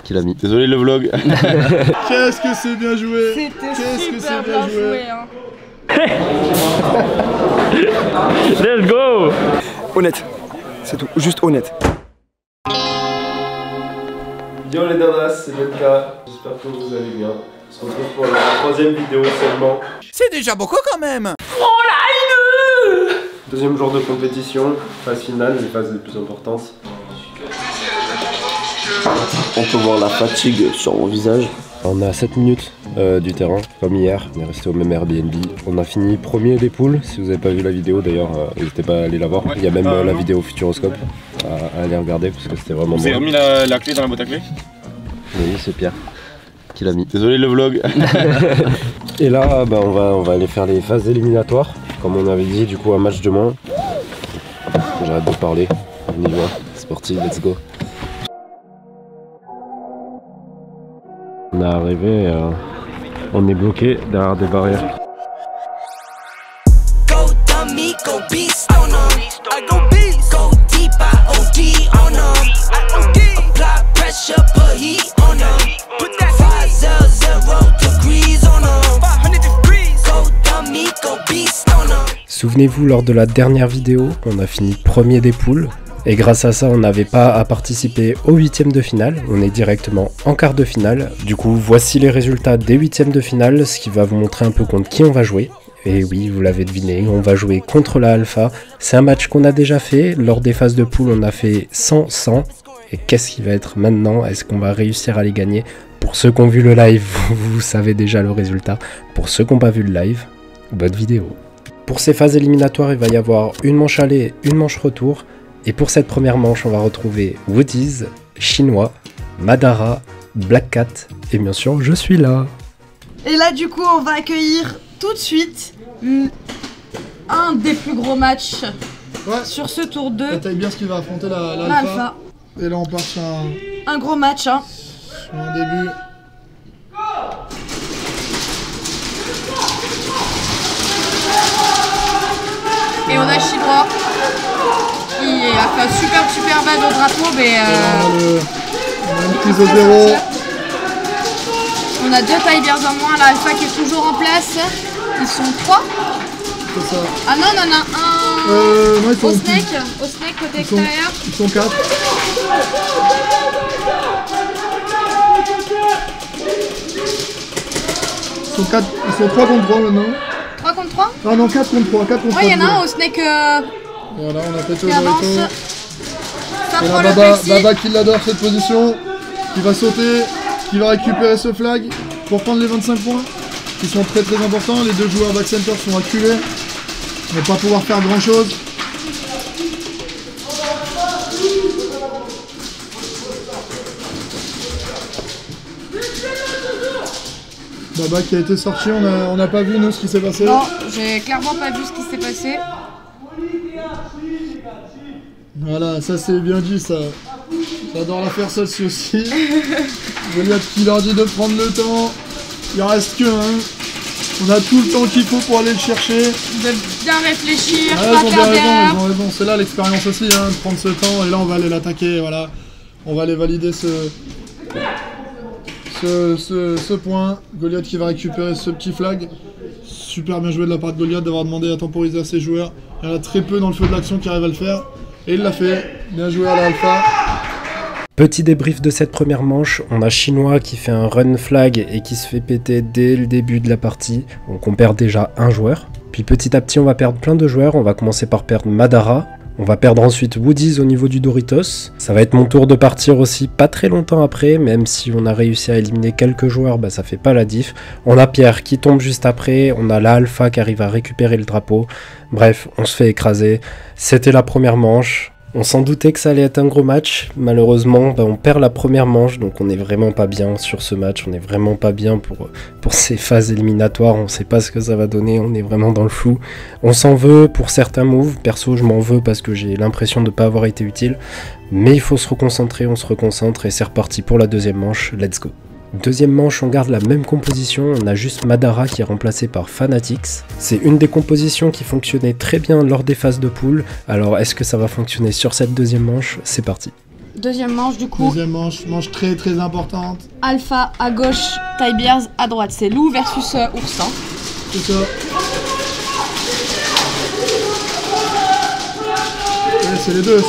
Qui l'a mis. Désolé le vlog. Qu'est-ce que c'est bien joué. C'était super bien joué hein. Let's go. Honnête, c'est tout, juste honnête. Yo les dadas, c'est Betka. J'espère que vous allez bien. On se retrouve pour la troisième vidéo seulement. C'est déjà beaucoup quand même. Deuxième jour de compétition, phase finale, les phases les plus importantes. On peut voir la fatigue sur mon visage. On est à 7 minutes du terrain, comme hier, on est resté au même Airbnb. On a fini premier des poules, si vous n'avez pas vu la vidéo d'ailleurs, n'hésitez pas à aller la voir. Il y a même la vidéo Futuroscope à aller regarder parce que c'était vraiment bon. Vous avez remis la clé dans la boîte à clés? Oui, c'est Pierre qui l'a mis. Désolé le vlog. Et là, bah, on va aller faire les phases éliminatoires. Comme on avait dit, du coup, un match de moins. J'arrête de parler. On y va. C'est parti, let's go. On est arrivé, on est bloqué derrière des barrières. Souvenez-vous, lors de la dernière vidéo, on a fini premier des poules. Et grâce à ça, on n'avait pas à participer aux huitièmes de finale, on est directement en quart de finale. Du coup, voici les résultats des huitièmes de finale, ce qui va vous montrer un peu contre qui on va jouer. Et oui, vous l'avez deviné, on va jouer contre la Alpha. C'est un match qu'on a déjà fait, lors des phases de poule, on a fait 100-100. Et qu'est-ce qui va être maintenant? Est-ce qu'on va réussir à les gagner? Pour ceux qui ont vu le live, vous savez déjà le résultat. Pour ceux qui n'ont pas vu le live, bonne vidéo. Pour ces phases éliminatoires, il va y avoir une manche aller, une manche retour. Et pour cette première manche, on va retrouver Woodyz, Chinois, Madara, Black Cat et bien sûr, je suis là. Et là du coup, on va accueillir tout de suite un des plus gros matchs sur ce tour 2. Taille bien ce qu'il va affronter l'Alpha. Et là on part sur un gros match hein. Sur un début. Et on a Chinois qui a fait un super base au drapeau, mais on a une prise au 0. On a 2 Tigers en moins, l'Alpha qui est toujours en place. Ils sont 3. C'est ça. Ah non, on en a un non, au snake côté extérieur. Ils sont 4. Ils sont 3 contre 3 maintenant. 3 contre 3? Ah non, 4 contre 3. 4 contre 3. Ouais, il y en a un au snake voilà, on a fait qui avance. Et là, Baba qui l'adore cette position, qui va sauter, qui va récupérer ce flag pour prendre les 25 points, qui sont très importants. Les deux joueurs back center sont acculés, ne vont pas pouvoir faire grand chose. Baba qui a été sorti, on n'a pas vu nous ce qui s'est passé. Non, j'ai clairement pas vu ce qui s'est passé. Voilà, ça c'est bien dit ça. J'adore la faire celle-ci aussi. Goliath qui leur dit de prendre le temps. Il reste que on a tout le temps qu'il faut pour aller le chercher. De bien réfléchir, pas faire d'erreur. Ils ont raison, c'est là l'expérience aussi, de prendre ce temps. Et là on va aller l'attaquer, voilà. On va aller valider ce point. Goliath qui va récupérer ce petit flag. Super bien joué de la part de Goliath d'avoir demandé à temporiser à ses joueurs. Il y en a très peu dans le feu de l'action qui arrivent à le faire. Et il l'a fait. Bien joué à l'Alpha. Petit débrief de cette première manche, on a Chinois qui fait un run flag et qui se fait péter dès le début de la partie. Donc on perd déjà un joueur. Puis petit à petit on va perdre plein de joueurs. On va commencer par perdre Madara. On va perdre ensuite Woodyz au niveau du Doritos. Ça va être mon tour de partir aussi pas très longtemps après, même si on a réussi à éliminer quelques joueurs, bah ça fait pas la diff. On a Pierre qui tombe juste après, on a l'Alpha qui arrive à récupérer le drapeau. Bref, on se fait écraser. C'était la première manche. On s'en doutait que ça allait être un gros match. Malheureusement, bah on perd la première manche, donc on est vraiment pas bien sur ce match. On est vraiment pas bien pour ces phases éliminatoires. On sait pas ce que ça va donner, on est vraiment dans le flou. On s'en veut pour certains moves. Perso, je m'en veux parce que j'ai l'impression de pas avoir été utile. Mais il faut se reconcentrer, on se reconcentre et c'est reparti pour la deuxième manche. Let's go. Deuxième manche, on garde la même composition, on a juste Madara qui est remplacé par Fanatics. C'est une des compositions qui fonctionnait très bien lors des phases de poule, alors est-ce que ça va fonctionner sur cette deuxième manche? C'est parti. Deuxième manche du coup. Deuxième manche, manche très très importante. Alpha à gauche, Tybears à droite. C'est loup versus ours. Hein. C'est ça. Ouais, c'est les deux.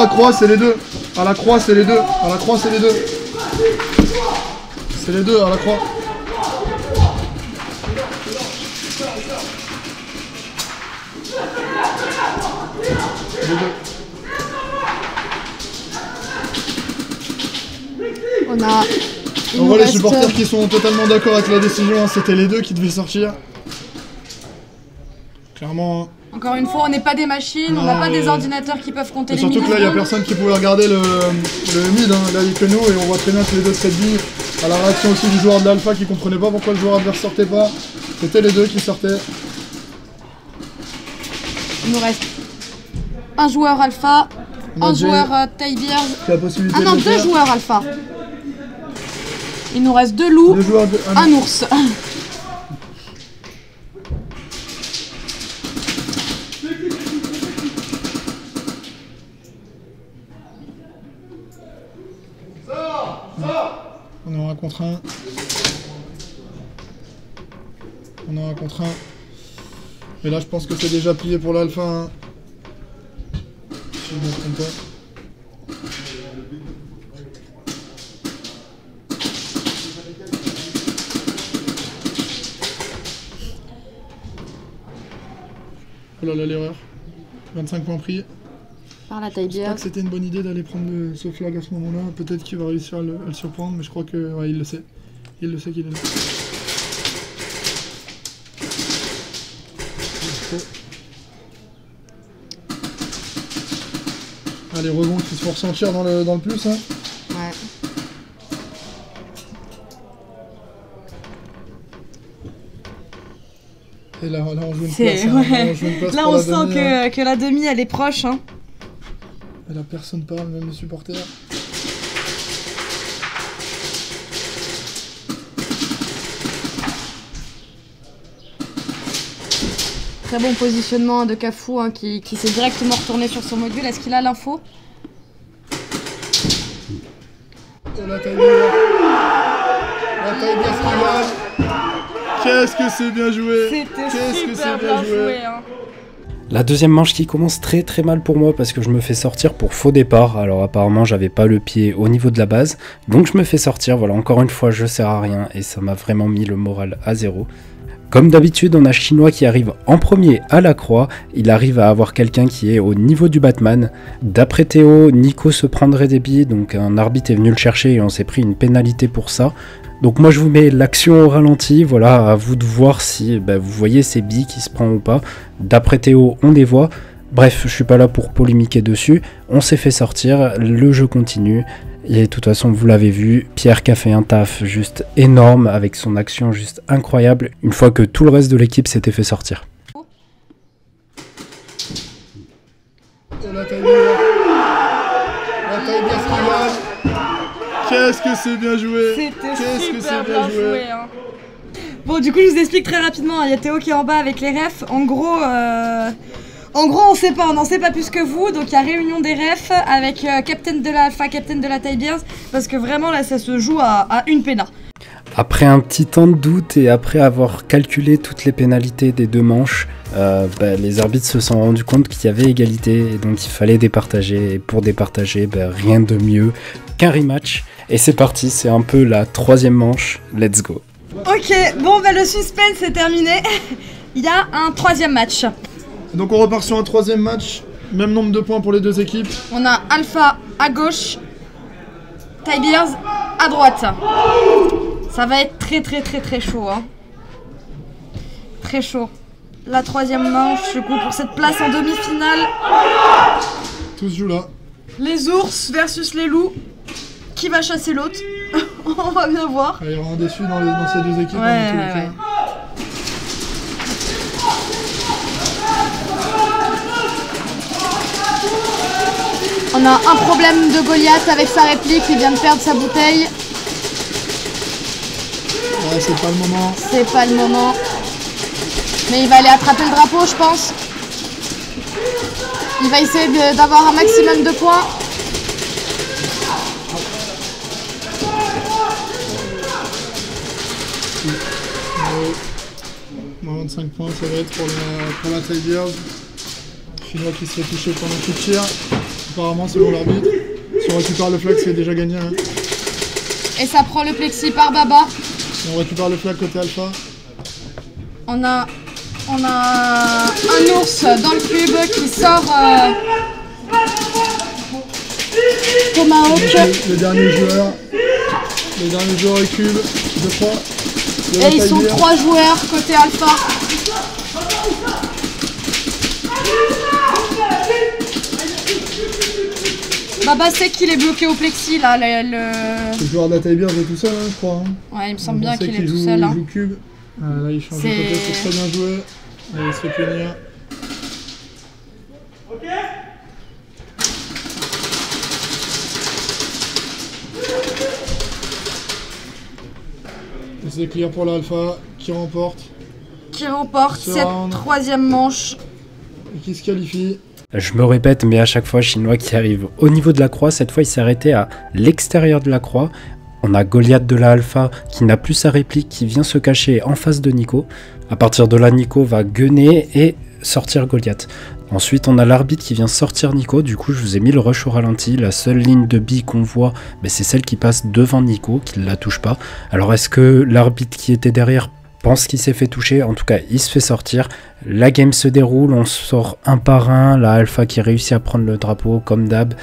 Croix, c'est les deux. À la croix, c'est les deux. C'est les deux à la croix. On voit les supporters qui sont totalement d'accord avec la décision, hein. C'était les deux qui devaient sortir. Clairement. Encore une fois, on n'est pas des machines, on n'a pas des ordinateurs qui peuvent compter les surtout que là, il n'y a personne qui pouvait regarder le mid, hein. Là, il n'y a que nous et on voit très bien que les deux trade billes. À la réaction aussi du joueur de l'Alpha qui comprenait pas pourquoi le joueur adverse sortait pas. C'était les deux qui sortaient. Il nous reste un joueur Alpha, un joueur Tybears. Ah non, deux joueurs Alpha. Il nous reste deux loups, un ours. On est en 1 contre 1. Mais là, je pense que c'est déjà plié pour l'Alpha. Hein. Si je ne me trompe pas. Oh là là, l'erreur. 25 points pris. Par la Je pense Tybears. pas que c'était une bonne idée d'aller prendre ce flag à ce moment-là. Peut-être qu'il va réussir à le surprendre, mais je crois que ouais, il le sait. Il le sait qu'il est là. Ah, les rebonds qui se font ressentir dans le plus. Hein. Ouais. Et là, on joue une place. Hein. Ouais. Là, on sent que la demi, elle est proche. Hein. Et là, personne parle, même les supporters. Très bon positionnement de Cafou hein, qui s'est directement retourné sur son module. Est-ce qu'il a l'info? Et la Tybears qui gagne. Qu'est-ce que c'est bien joué! C'était super bien joué hein. La deuxième manche qui commence très très mal pour moi parce que je me fais sortir pour faux départ. Alors apparemment j'avais pas le pied au niveau de la base. Donc je me fais sortir, voilà, encore une fois je sers à rien et ça m'a vraiment mis le moral à zéro. Comme d'habitude, on a Chinois qui arrive en premier à la croix. Il arrive à avoir quelqu'un qui est au niveau du Batman. D'après Théo, Nico se prendrait des billes, donc un arbitre est venu le chercher et on s'est pris une pénalité pour ça. Donc moi je vous mets l'action au ralenti, voilà, à vous de voir si vous voyez ces billes qui se prend ou pas. D'après Théo, on les voit. Bref, je suis pas là pour polémiquer dessus. On s'est fait sortir, le jeu continue. Et de toute façon, vous l'avez vu, Pierre qui a fait un taf juste énorme avec son action juste incroyable une fois que tout le reste de l'équipe s'était fait sortir. Et la Tybears qui gagne. Qu'est-ce que c'est bien joué! C'était super bien joué hein. Bon, du coup, je vous explique très rapidement. Il y a Théo qui est en bas avec les refs. En gros, on n'en sait pas plus que vous. Donc, il y a réunion des refs avec Captain de la Alpha, Captain de la Tybears. Parce que vraiment, là, ça se joue à une péna. Après un petit temps de doute et après avoir calculé toutes les pénalités des deux manches, les arbitres se sont rendus compte qu'il y avait égalité et donc il fallait départager. Et pour départager, rien de mieux qu'un rematch. Et c'est parti, c'est un peu la troisième manche. Let's go. Ok, bon, le suspense est terminé. Il y a un troisième match. Donc on repart sur un troisième match. Même nombre de points pour les deux équipes. On a Alpha à gauche, Tybears à droite. Ça va être très chaud. Hein. Très chaud. La troisième manche, du coup, pour cette place en demi-finale. Tout se joue là. Les ours versus les loups. Qui va chasser l'autre? On va bien voir. Il y aura un déçu dans ces deux équipes. Ouais. On a un problème de Goliath avec sa réplique, il vient de perdre sa bouteille. Ouais, c'est pas le moment. C'est pas le moment. Mais il va aller attraper le drapeau, je pense. Il va essayer d'avoir un maximum de points. Moins 25 points, ça va être pour la Tigers. Chinois qui se fait toucher pendant tout tir. Apparemment, selon l'arbitre. Si on récupère le flag, c'est déjà gagné. Hein. Et ça prend le plexi par Baba. Et on récupère le flag côté Alpha. On a un ours dans le cube qui sort Tomahawk. Le dernier joueur au cube, je crois. Et ils sont 3 joueurs côté Alpha. Baba sait qu'il est bloqué au plexi là. Le joueur de la Tigers est tout seul, hein, je crois. Hein. Ouais, il me semble bien qu'il est tout seul. Il joue cube. Là, il change de côté, c'est très bien joué. Allez, il se fait punir. C'est clear pour l'Alpha qui remporte. Cette 3e manche. Et qui se qualifie. Je me répète, mais à chaque fois, Chinois qui arrive au niveau de la croix. Cette fois, il s'est arrêté à l'extérieur de la croix. On a Goliath de la Alpha qui n'a plus sa réplique, qui vient se cacher en face de Nico. À partir de là, Nico va gunner et sortir Goliath. Ensuite, on a l'arbitre qui vient sortir Nico. Du coup, je vous ai mis le rush au ralenti. La seule ligne de bille qu'on voit, c'est celle qui passe devant Nico, qui ne la touche pas. Alors, est-ce que l'arbitre qui était derrière pense qu'il s'est fait toucher? En tout cas, il se fait sortir. La game se déroule, on sort un par un. La Alpha qui réussit à prendre le drapeau, comme d'hab.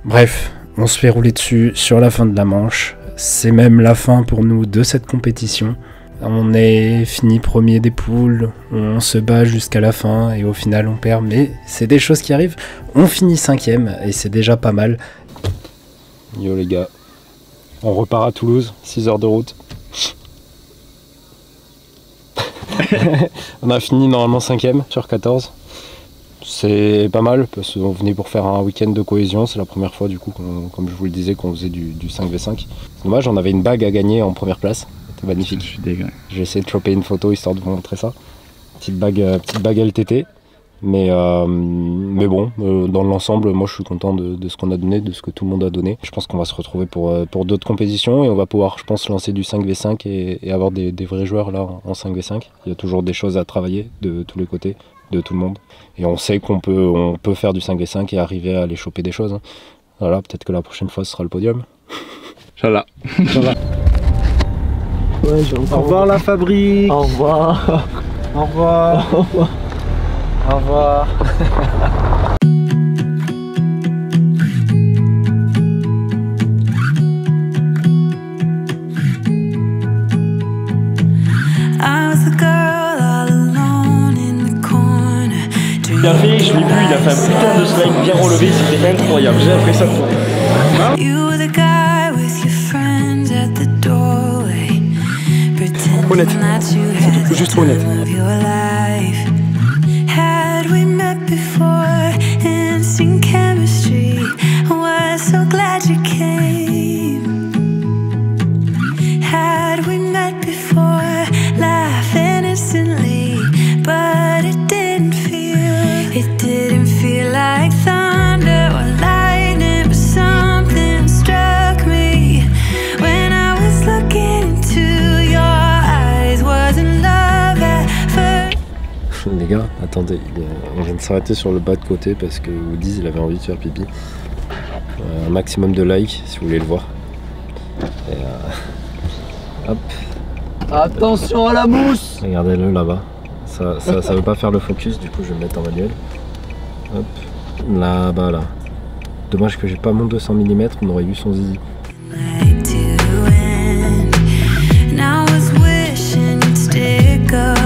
Bref, on se fait rouler dessus sur la fin de la manche. C'est même la fin pour nous de cette compétition. On est fini premier des poules, on se bat jusqu'à la fin et au final on perd, mais c'est des choses qui arrivent. On finit 5ème et c'est déjà pas mal. Yo les gars, on repart à Toulouse, 6 heures de route. On a fini normalement 5ème sur 14. C'est pas mal parce qu'on venait pour faire un week-end de cohésion, c'est la première fois du coup, comme je vous le disais, qu'on faisait du 5v5. C'est dommage, on avait une bague à gagner en première place. C'était magnifique. Je suis dégueu. J'ai essayé de choper une photo histoire de vous montrer ça. Petite bague LTT. Mais bon, dans l'ensemble, moi je suis content de ce qu'on a donné, de ce que tout le monde a donné. Je pense qu'on va se retrouver pour d'autres compétitions et on va pouvoir, je pense, lancer du 5v5 et avoir des vrais joueurs là en 5v5. Il y a toujours des choses à travailler de tous les côtés, de tout le monde. Et on sait qu'on peut faire du 5v5 et arriver à aller choper des choses. Voilà, peut-être que la prochaine fois ce sera le podium. Inch'Allah. Ouais, au revoir la fabrique. Au revoir. Au revoir. Au revoir. Au revoir. Bien fait, je l'ai vu, il a fait un putain de slide bien relevé, c'était incroyable, j'ai appris ça pour Honnête, c'est juste honnête. Les gars, attendez, on vient de s'arrêter sur le bas de côté parce que Woodies il avait envie de faire pipi. Un maximum de likes si vous voulez le voir. Et hop. Attention à la mousse. Regardez-le là-bas. Ça veut pas faire le focus, du coup je vais me mettre en manuel. Hop. Là-bas là. Dommage que j'ai pas mon 200 mm, on aurait eu son zizi. Now I was wishing you'd stick up.